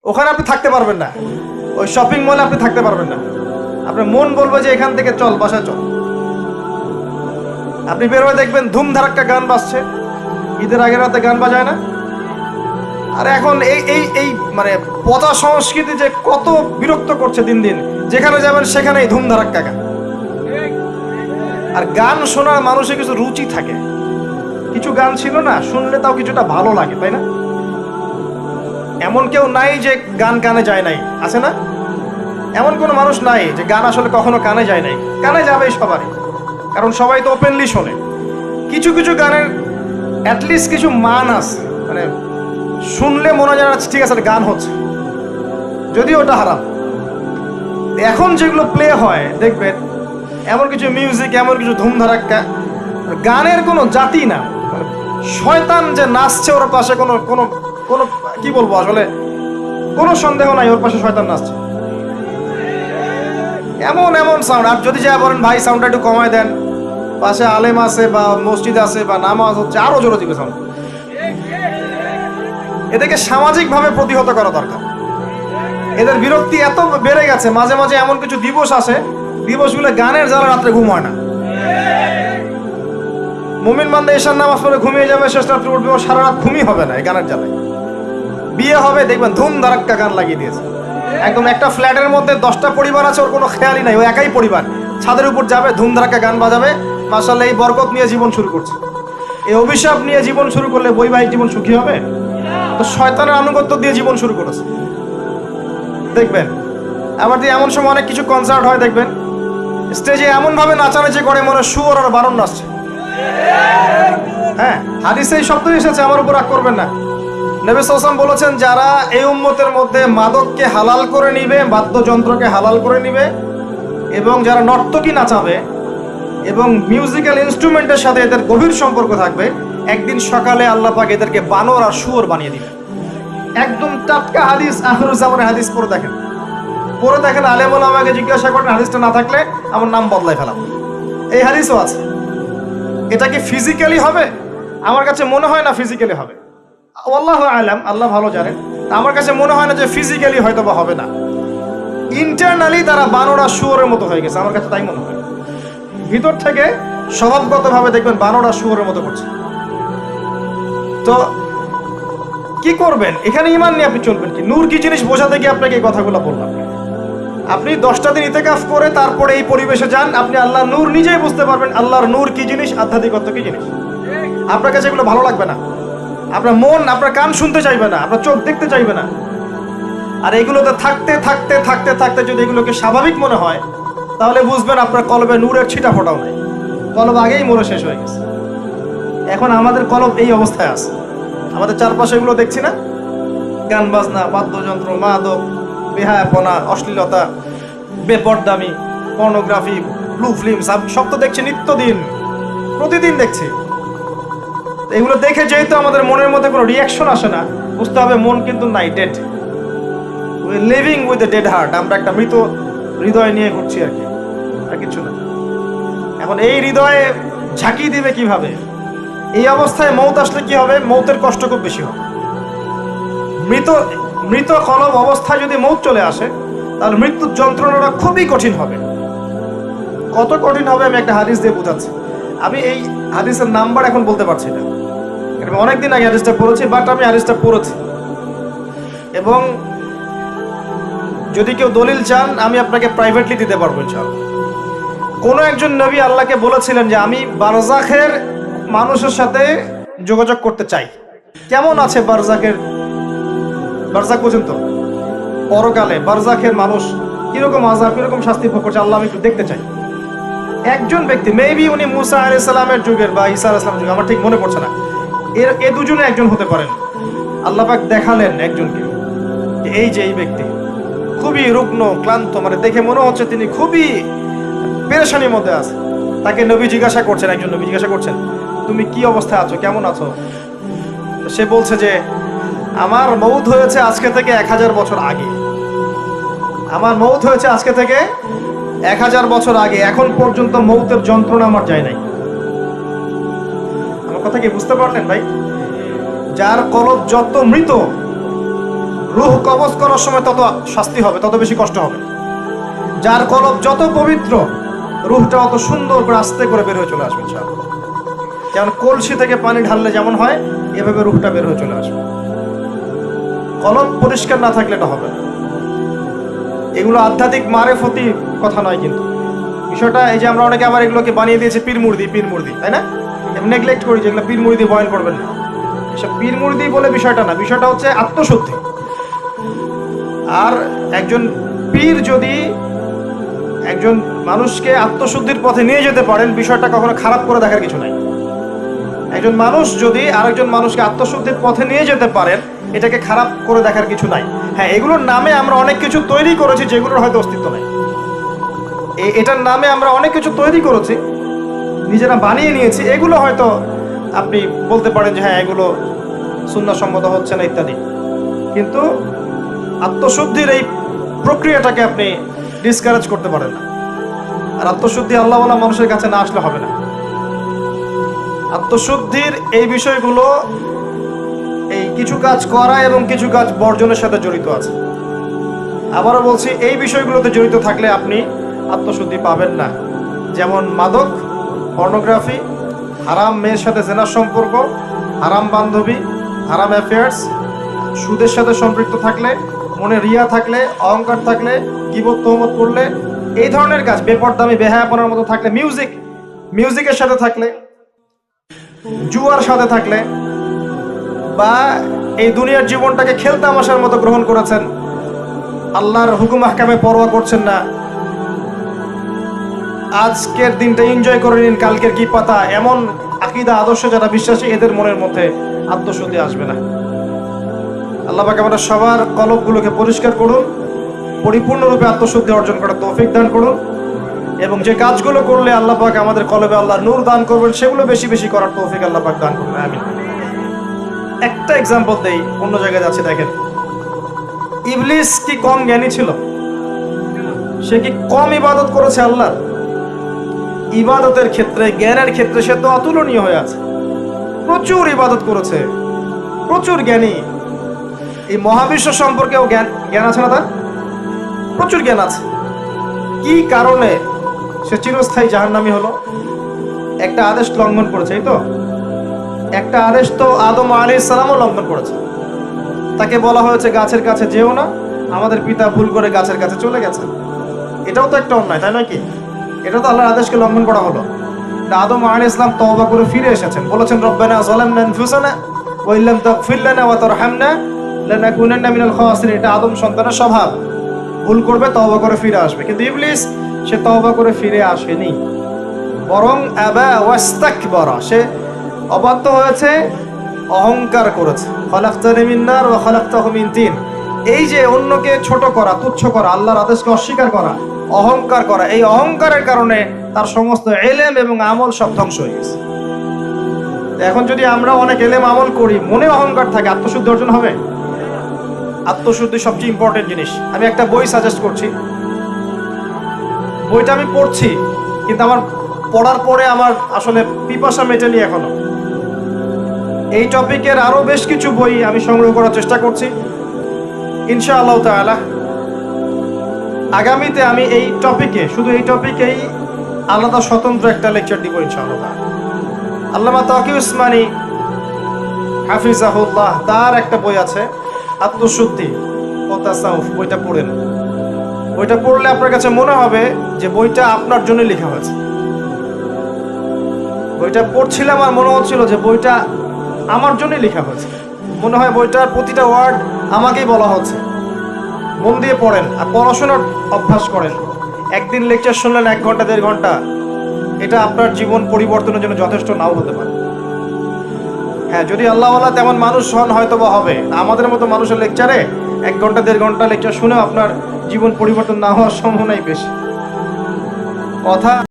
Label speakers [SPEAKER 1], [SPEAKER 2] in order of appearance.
[SPEAKER 1] ওখানে আপনি থাকতে পারবেন না, ওই শপিং মলে আপনি থাকতে পারবেন না। আপনার মন বলবে যে এখান থেকে চল, বাসায় চল। আপনি বের হয়ে দেখবেন ধুম ধারাক্কা গান বাজছে। ঈদের আগের রাতে গান বাজায় না? আর এখন এই এই এই মানে পচা সংস্কৃতি যে কত বিরক্ত করছে দিন দিন, যেখানে যাবেন সেখানেই ধুম ধারাক্কা গান। আর গান শোনার মানুষের কিছু রুচি থাকে, কিছু গান ছিল না শুনলে তাও কিছুটা ভালো লাগে, তাই না? এমন কেউ নাই যে গান কানে যায় নাই, আছে না? এমন কোনো মানুষ নাই যে গান আসলে কখনো কানে যায় নাই। কানে যাবেই সবারই, কারণ সবাই তো ওপেনলি শোনে। কিছু কিছু গানের অ্যাটলিস্ট কিছু মান আছে, মানে শুনলে মনে হয় ঠিক আছে গান হচ্ছে, যদিও ওটা হারাম। এখন যেগুলো প্লে হয় দেখবেন এমন কিছু মিউজিক, এমন কিছু ধুমধারাক্কা, গানের কোনো জাতি না। মানে শয়তান যে নাচছে ওর পাশে কোনো কোনো কোনো কি বলবো, আসলে কোনো সন্দেহ নাই ওর পাশে শয়তান নাচছে। এমন এমন সাউন্ড, আর যদি যা বলেন ভাই সাউন্ডটা একটু কমায় দেন, পাশে আলেম আছে বা মসজিদ আছে বা নামাজ হচ্ছে, আরো জোরে দিবে সাউন্ড। এদেরকে সামাজিকভাবে প্রতিহত করা দরকার। এদের বিরক্তি এত বেড়ে গেছে, মাঝে মাঝে এমন কিছু দিবস আসে, দিবসগুলো গানের জ্বালা রাত্রে ঘুম হয় না। মুমিন বান্দা এশার নামাজ পড়ে ঘুমিয়ে যাবে, শেষ রাত্রে উঠবে, ও সারা রাত ঘুমই হবে না এই গানের জ্বালায়। বিয়ে হবে দেখবেন ধুম ধারাক্কা গান লাগিয়ে দিয়েছে। একদম একটা ফ্ল্যাটের মধ্যে 10টা পরিবার আছে, ওর কোনো খেয়ালই নাই, ও একাই পরিবার, ছাদের উপর যাবে ধুম ধারাক্কা গান বাজাবে। মাশাআল্লাহ, এই বরকত নিয়ে জীবন শুরু করছে। এই অভিশাপ নিয়ে জীবন শুরু করলে বৈবাহিক জীবন সুখী হবে? তো শয়তানের আনুগত্য দিয়ে জীবন শুরু করেছে। দেখবেন আবার দিয়ে এমন সময় অনেক কিছু কনসার্ট হয়, দেখবেন স্টেজে এমন ভাবে নাচানাচি করে মনে শুয়োর আর বারণ নাচছে। হ্যাঁ, হাদিসে এই শব্দ এসেছে, আমার উপর রাগ করবেন না। নবী সাল্লাল্লাহু আলাইহি ওয়াসাল্লাম বলেছেন, যারা এই উম্মতের মধ্যে মাদককে হালাল করে নিবে, বাদ্যযন্ত্রকে হালাল করে নিবে, এবং যারা নর্তকী নাচাবে এবং মিউজিক্যাল ইনস্ট্রুমেন্টের সাথে এদের গভীর সম্পর্ক থাকবে, একদিন সকালে আল্লাহ পাক এদেরকে বানর আর শুয়োর বানিয়ে দিবে। একদম টাটকা হাদিস, আখিরুজ জামানের হাদিস। পড়ে দেখেন, পড়ে দেখেন। আলেম ওলামাকে জিজ্ঞাসা করেন, হাদিসটা না থাকলে আমার নাম বদলাই ফেলাম। এই হাদিসও আছে। এটা কি ফিজিক্যালি হবে? আমার কাছে মনে হয় না ফিজিক্যালি হবে। আল্লাহু আ'লাম, আল্লাহ ভালো জানেন। আমার কাছে মনে হয় না যে ফিজিক্যালি হয়তো বা হবে না। ইন্টারনালি তারা বানরা শুয়োরের মতো হয়ে গেছে, আমার কাছে তাই মনে হয়। ভিতর থেকে স্বভাবগতভাবে দেখবেন বানরা শুয়োরের মতো করছে। তো কি করবেন? এখানে ঈমান নিয়ে আপনি চলবেন কি? নূর কি জিনিস বোঝাতে গিয়ে আপনাকে এই কথাগুলো বললাম। আপনি 10টা দিন ইতিকাফ করে তারপরে এই পরিবেশে যান, আপনি আল্লাহর নূর নিজেই বুঝতে পারবেন। আল্লাহর নূর কি জিনিস, আধ্যাত্মিকত্ব কি জিনিস। আপনার কাছে এগুলো ভালো লাগবে না, আপনার মন, আপনার কান শুনতে চাইবে না, আপনার চোখ দেখতে চাইবে না। আর এগুলোতে থাকতে থাকতে থাকতে থাকতে যদি এগুলোকে স্বাভাবিক মনে হয়, তাহলে বুঝবেন আপনার কলবে নূরের ছিটা ফোটাও নাই, কলব আগেই মরে শেষ হয়ে গেছে। এখন আমাদের কলব এই অবস্থায় আছে। আমাদের চারপাশে এগুলো দেখছি না, গান বাজনা, বাদ্যযন্ত্র, মাদক, বেহায়াপনা, অশ্লীলতা, বেপরদামি, পর্নোগ্রাফি, ব্লু ফিল্ম, সব তো দেখছি নিত্যদিন, প্রতিদিন দেখছি। এগুলো দেখে যেহেতু আমাদের মনের মধ্যে কোনো রিয়াকশন আসে না, বুঝতে হবে মন কিন্তু নাই, dead. We living with a dead heart. আমরা একটা মৃত হৃদয় নিয়ে ঘুরছি আর কি, আর কিছু না। এখন এই হৃদয়ে ঝাঁকি দিবে কিভাবে? এই অবস্থায় মৌত আসলে কি হবে? মৌতের কষ্ট খুব বেশি হবে। মৃত কলব অবস্থায় যদি মৌত চলে আসে, তাহলে মৃত্যুর যন্ত্রণাটা খুবই কঠিন হবে। কত কঠিন হবে আমি একটা হাদিস দিয়ে বোঝাচ্ছি। আমি এই হাদিসের নাম্বার এখন বলতে পারছি না, আমি অনেকদিন আগে হাদিসটা পড়েছি, বাট আমি হাদিসটা পড়েছি। এবং যদি কেউ দলিল চান আমি আপনাকে প্রাইভেটলি দিতে পারবো ইনশাআল্লাহ। কোনো একজন নবী আল্লাহকে বলেছিলেন যে আমি বারজাখের মানুষের সাথে যোগাযোগ করতে চাই। কেমন আছে বারজাখ পর্যন্ত, পরকালে বারজাখের মানুষ কিরকম আযাব, কিরকম শাস্তি ভোগ করছে, আল্লাহ আমি একটু দেখতে চাই। একজন ব্যক্তি, মেবি উনি মুসা আলাইহিস সালামের যুগের বা ঈসা আলাইহিস সালামের যুগের, আমার ঠিক মনে পড়ছে না, এ দুজনে একজন হতে পারেন। আল্লাহ পাক দেখালেন একজনকে, এই যে এই ব্যক্তি খুবই রুগ্ন, ক্লান্ত, মানে দেখে মনে হচ্ছে তিনি খুবই পেরেশানির মধ্যে আছে। তাকে নবী জিজ্ঞাসা করছেন, একজন নবী জিজ্ঞাসা করছেন, তুমি কি অবস্থায় আছো, কেমন আছো? সে বলছে যে আমার মৌত হয়েছে আজকে থেকে 1000 বছর আগে। আমার মৌত হয়েছে আজকে থেকে 1000 বছর আগে, এখন পর্যন্ত মৌতের যন্ত্রণা আমার যায় নাই। আমার কথা কি বুঝতে পারলেন ভাই? যার কলব যত মৃত, রূহ কবজ করার সময় তত শাস্তি হবে, তত বেশি কষ্ট হবে। যার কলব যত পবিত্র, রূহটা অত সুন্দর করে আস্তে করে বের হয়ে চলে আসবে ইনশাআল্লাহ। যেমন কলসি থেকে পানি ঢাললে যেমন হয়, এভাবে রূহটা বের হয়ে চলে আসবে। কলব পরিষ্কার না থাকলে এটা হবে না। এগুলো আধ্যাত্মিক মারেফতি কথা নয়, কিন্তু বিষয়টা এই যে আমরা অনেকে আবার এগুলোকে বানিয়ে দিয়েছে পীর মুর্দি, তাই না? নেগলেক্ট করি যেগুলো পীর মুর্দি বয়ান করবেন না, এসব পীর মুর্দি বলে বিষয়টা না। বিষয়টা হচ্ছে আত্মশুদ্ধি। আর একজন পীর যদি একজন মানুষকে আত্মশুদ্ধির পথে নিয়ে যেতে পারেন, বিষয়টা কখনো খারাপ করে দেখার কিছু নাই। একজন মানুষ যদি আরেকজন মানুষকে আত্মশুদ্ধির পথে নিয়ে যেতে পারেন, এটাকে খারাপ করে দেখার কিছু নাই। হ্যাঁ, এগুলোর নামে আমরা অনেক কিছু তৈরি করেছি যেগুলোর হয়তো অস্তিত্ব নাই। এটার নামে আমরা অনেক কিছু তৈরি করেছি, নিজেরা বানিয়ে নিয়েছি। এগুলো হয়তো আপনি বলতে পারেন যে হ্যাঁ, এগুলো সুন্নাহসম্মত হচ্ছে না ইত্যাদি, কিন্তু আত্মশুদ্ধির এই প্রক্রিয়াটাকে আপনি ডিসকারেজ করতে পারেন না। আর আত্মশুদ্ধি আল্লাহওয়ালা মানুষের কাছে না আসলে হবে না। আত্মশুদ্ধির এই বিষয়গুলো এই কিছু কাজ করা এবং কিছু কাজ বর্জনের সাথে জড়িত আছে। আবারও বলছি, এই বিষয়গুলোতে জড়িত থাকলে আপনি আত্মশুদ্ধি পাবেন না। যেমন মাদক, পর্নোগ্রাফি, হারাম মেয়ের সাথে জেনার সম্পর্ক, হারাম বান্ধবী, হারাম অ্যাফেয়ার্স, সুদের সাথে সম্পৃক্ত থাকলে, মনে রিয়া থাকলে, অহংকার থাকলে, গীবত তহমত করলে, এই ধরনের কাজ, বেপরদামি বেহায়াপনার মতো থাকলে, মিউজিকের সাথে থাকলে, জুয়ার সাথে থাকলে, বা এই দুনিয়ার জীবনটাকে খেলতামাশার মতো গ্রহণ করেছেন, আল্লাহর হুকুম আহকামে পরোয়া করছেন না, আজকের দিনটা এনজয় করে নিন, কালকের কি পাতা, এমন আকীদা আদর্শ যারা বিশ্বাসী, এদের মনের মধ্যে আত্মশুদ্ধি আসবে না। আল্লাহ পাক আমাদের সবার কলবগুলোকে পরিষ্কার করুন, পরিপূর্ণরূপে আত্মশুদ্ধি অর্জন করার তৌফিক দান করুন, এবং যে কাজগুলো করলে আল্লাহ পাক আমাদের কলবে আল্লাহ নূর দান করবেন, সেগুলো বেশি বেশি করার তৌফিক আল্লাহ পাক দান করবেন। আমিন। একটা এক্সাম্পল দেই, অন্য জায়গায় যাচ্ছে। দেখেন, ইবলিস কি কম জ্ঞানী ছিল? সে কি কম ইবাদত করেছে আল্লাহ? ইবাদতের ক্ষেত্রে, জ্ঞানের ক্ষেত্রে সে তো অতুলনীয় হয়ে আছে। প্রচুর ইবাদত করেছে, প্রচুর জ্ঞানী। এই মহাবিশ্ব সম্পর্কেও জ্ঞান আছে না? তার প্রচুর জ্ঞান আছে। কি কারণে সে চিরস্থায়ী জাহান্নামী হলো? একটা আদেশ লঙ্ঘন করেছে। এই তো একটা আদেশ তো আদম আলাইহিস সালামও লঙ্ঘন করেছে। তাকে বলা হয়েছে গাছের কাছে যেও না, আমাদের পিতা ভুল করে গাছের কাছে চলে গেছে। এটাও তো একটা অন্যায়, তাই নয় কি? এটা তো আল্লাহর আদেশকে লঙ্ঘন করা হলো। আদম আলাইহিস সালাম তওবা করে ফিরে এসেছেন, বলেছেন রব্বানা যালামনা আনফুসানা ওয়া ইল্লাম তাগফির লানা ওয়া তারহামনা লানাকুনান্না মিনাল খাসিরিন। এটা আদম সন্তানের স্বভাব, ভুল করবে, তওবা করে ফিরে আসবে। কিন্তু ইবলিস, সে তওবা করে ফিরে আসেনি, বরং আবা ওয়াস্তাকবারা, সে অবাধ্য হয়েছে, অহংকার করেছে। খালাকতানি মিন নার ওয়া খালাকতাহু মিন তিন। এই যে অন্যকে ছোট করা, তুচ্ছ করা, আল্লাহর আদেশকে অস্বীকার করা, অহংকার করা, এই অহংকারের কারণে তার সমস্ত এলেম এবং আমল সব ধ্বংস হয়ে গেছে। এখন যদি আমরা অনেক এলেম আমল করি, মনে অহংকার থাকে, আত্মশুদ্ধি অর্জন হবে? আত্মশুদ্ধি সবচেয়ে ইম্পর্টেন্ট জিনিস। আমি একটা বই সাজেস্ট করছি, বইটা আমি পড়ছি, কিন্তু আমার পড়ার পরে আমার আসলে পিপাসা মেটেনি এখনো। এই টপিকের আরো বেশ কিছু বই আমি সংগ্রহ করার চেষ্টা করছি ইনশাআল্লাহ তাআলা। আগামীতে আমি এই টপিকে, শুধু এই টপিকেই আলাদা স্বতন্ত্র একটা লেকচার দিব ইনশাআল্লাহ তাআলা। আল্লামা তাকি উসমানী হাফিজাহুল্লাহ, তার একটা বই আছে আত্মশুদ্ধি ও তাসাউফ। বইটা পড়েন। বইটা পড়লে আপনার কাছে মনে হবে যে বইটা আপনার জন্য লেখা হয়েছে। বইটা পড়ছিলাম আর মনে হচ্ছিল যে বইটা আমার জন্যই লেখা হয়েছে। মনে হয় বইটার প্রতিটা ওয়ার্ড আমাকেই বলা হচ্ছে। মন দিয়ে পড়েন আর পড়াশোনার অভ্যাস করেন। একদিন লেকচার শুনলেন 1 ঘন্টা 1.5 ঘন্টা, এটা আপনার জীবন পরিবর্তনের জন্য যথেষ্ট নাও হতে পারে। হ্যাঁ, যদি আল্লাহওয়ালা তেমন মানুষ হন হয়তো বা হবে। আমাদের মতো মানুষের লেকচারে 1 ঘন্টা 1.5 ঘন্টা লেকচার শুনেও আপনার জীবন পরিবর্তন না হওয়ার সম্ভাবনাই বেশি। কথা